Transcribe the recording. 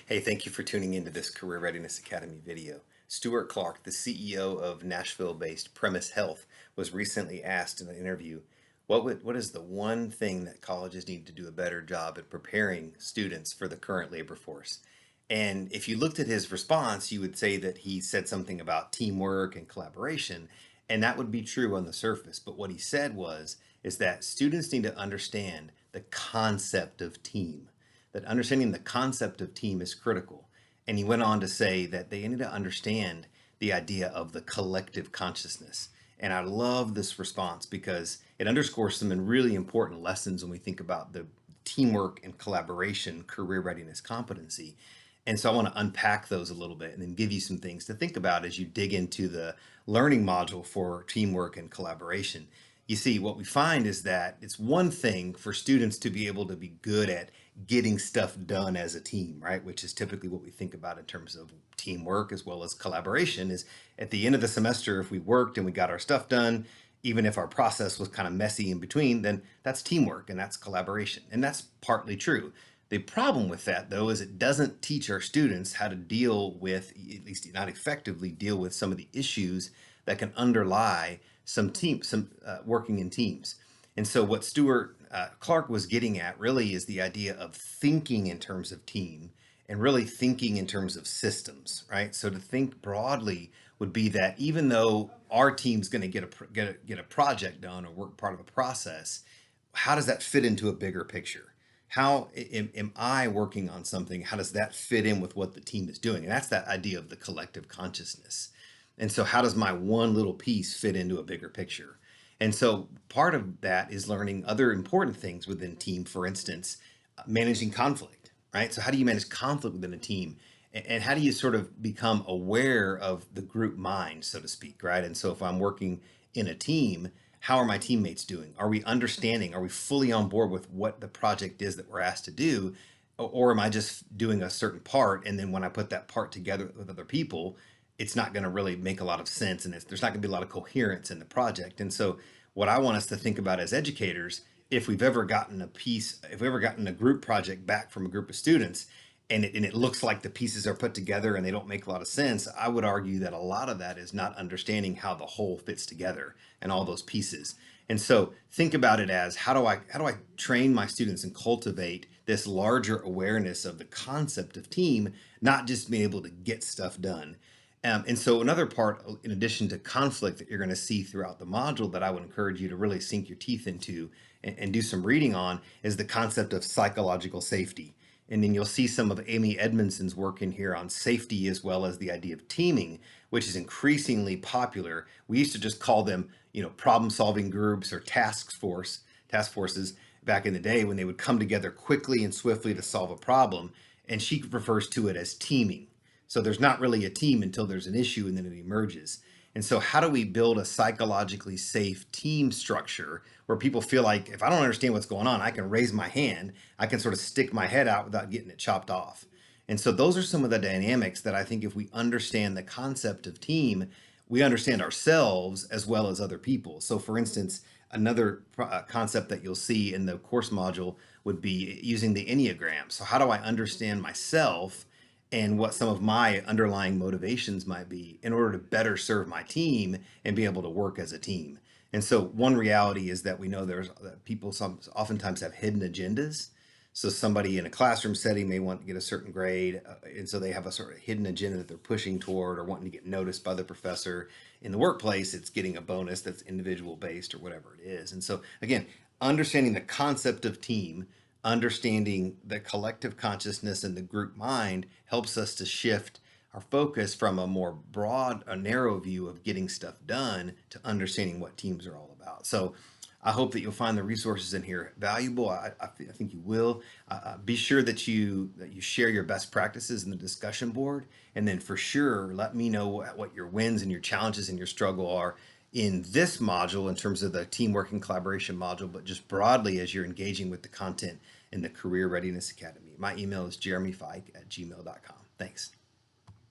Hey, thank you for tuning into this Career Readiness Academy video. Stuart Clark, the CEO of Nashville-based Premise Health, was recently asked in an interview, what is the one thing that colleges need to do a better job at preparing students for the current labor force? And if you looked at his response, you would say that he said something about teamwork and collaboration, and that would be true on the surface. But what he said is that students need to understand the concept of team, that understanding the concept of team is critical. And he went on to say that they need to understand the idea of the collective consciousness. And I love this response because it underscores some really important lessons when we think about the teamwork and collaboration, career readiness competency. And so I want to unpack those a little bit and then give you some things to think about as you dig into the learning module for teamwork and collaboration. You see, what we find is that it's one thing for students to be able to be good at getting stuff done as a team, right? Which is typically what we think about in terms of teamwork as well as collaboration is at the end of the semester, if we worked and we got our stuff done, even if our process was kind of messy in between, then that's teamwork and that's collaboration. And that's partly true. The problem with that, though, is it doesn't teach our students how to deal with, at least not effectively deal with some of the issues that can underlie some working in teams. And so what Stuart Clark was getting at really is the idea of thinking in terms of team and really thinking in terms of systems, right? So to think broadly would be that even though our team's going to get a project done or work part of a process, how does that fit into a bigger picture? How am I working on something? How does that fit in with what the team is doing? And that's that idea of the collective consciousness. And so how does my one little piece fit into a bigger picture? And so part of that is learning other important things within team, for instance, managing conflict, right? So how do you manage conflict within a team? And how do you sort of become aware of the group mind, so to speak, right? And so if I'm working in a team, how are my teammates doing? Are we understanding? Are we fully on board with what the project is that we're asked to do? Or am I just doing a certain part? And then when I put that part together with other people, it's not going to really make a lot of sense and there's not going to be a lot of coherence in the project. And so what I want us to think about as educators, if we've ever gotten if we've ever gotten a group project back from a group of students and it looks like the pieces are put together and they don't make a lot of sense, I would argue that a lot of that is not understanding how the whole fits together and all those pieces. And so think about it as how do I train my students and cultivate this larger awareness of the concept of team, not just being able to get stuff done. And so another part, in addition to conflict that you're going to see throughout the module that I would encourage you to really sink your teeth into and do some reading on is the concept of psychological safety. And then you'll see some of Amy Edmondson's work in here on safety as well as the idea of teaming, which is increasingly popular. We used to just call them, problem solving groups or task forces back in the day when they would come together quickly and swiftly to solve a problem. And she refers to it as teaming. So there's not really a team until there's an issue and then it emerges. And so how do we build a psychologically safe team structure where people feel like if I don't understand what's going on, I can raise my hand, I can sort of stick my head out without getting it chopped off. And so those are some of the dynamics that I think if we understand the concept of team, we understand ourselves as well as other people. So for instance, another concept that you'll see in the course module would be using the Enneagram. So how do I understand myself and what some of my underlying motivations might be in order to better serve my team and be able to work as a team. And so one reality is that we know that people oftentimes have hidden agendas. So somebody in a classroom setting may want to get a certain grade, and so they have a sort of hidden agenda that they're pushing toward or wanting to get noticed by the professor. In the workplace, it's getting a bonus that's individual based or whatever it is. And so again, understanding the concept of team, understanding the collective consciousness and the group mind helps us to shift our focus from a more broad, a narrow view of getting stuff done to understanding what teams are all about. So I hope that you'll find the resources in here valuable. I think you will. Be sure that you share your best practices in the discussion board, and then for sure let me know what your wins and your challenges and your struggle are in this module in terms of the teamwork and collaboration module, but just broadly as you're engaging with the content in the Career Readiness Academy. My email is jeremyfike@gmail.com. Thanks.